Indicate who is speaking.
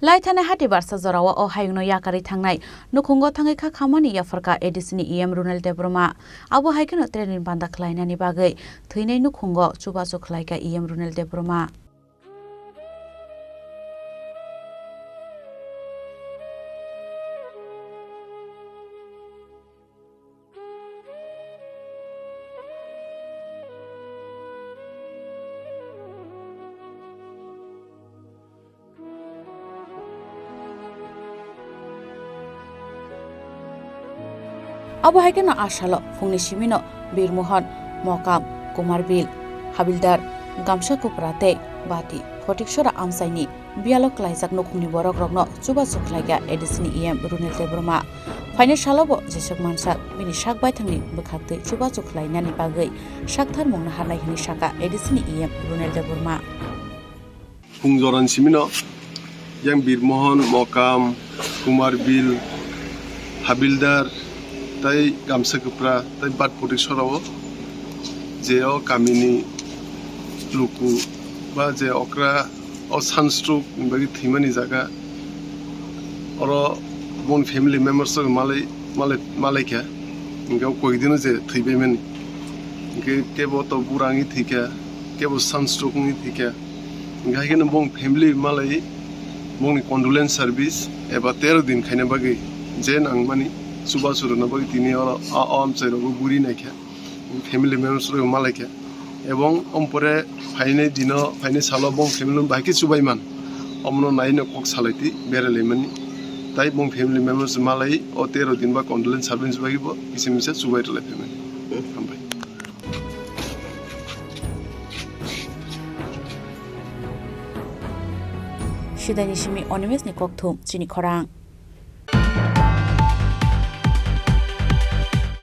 Speaker 1: Laithane hati barsa zorawa o hayungno yakari thangnai nukhungo thangai kha khamani yafarka edisini em Runal Debroma abo haikeno training banda khlainani bagai thuinai nukhungo chubachu khlaika em Runal Debroma Abo haikeno ashalo fungni simino Birmohon Mokam Kumarbil Habildar Gamsha Kuprate Bati Fotiksora Amsaini Bialok Laizak Nukhungni borok rokno chuba chuklaiga edisini em Runal Debroma Faine shalabo jesok mansak bini sakbai thangni bukhaktei chuba chuklainani bagai sakthar mungna harnai hini saka edisini em Runal Debroma
Speaker 2: Fungjoran simino yang Birmohon Mokam Kumarbil Habildar tai Gamsa Kupra tai Bat Fotiksora jeo kamini luku ba je okra o sunstroke bagi thimani jaga oro bon family members malai kya ingau koidino je thibemen ke kebo to burangi thika kebo sunstroke ni thika ingai kene bon family malai bon condolence service eba 13 din khaina bagi je nangmani suba suruna bagi tini oro am chairo buri naikha family members ro malai kya এবং অম্পরে ফাইনে দিন ফাইনে সালো বং family বাকি সুবাইমান অমনো নাইনো cock সালাইতি বেরালেমানি তাই বং family members মালাই ও 13 দিন বা condolence service বাগিব কিছে মিছে সুবাইতলে family আমবাই
Speaker 1: Shidani Shimi Onimes ni Kokthum Chini Khorang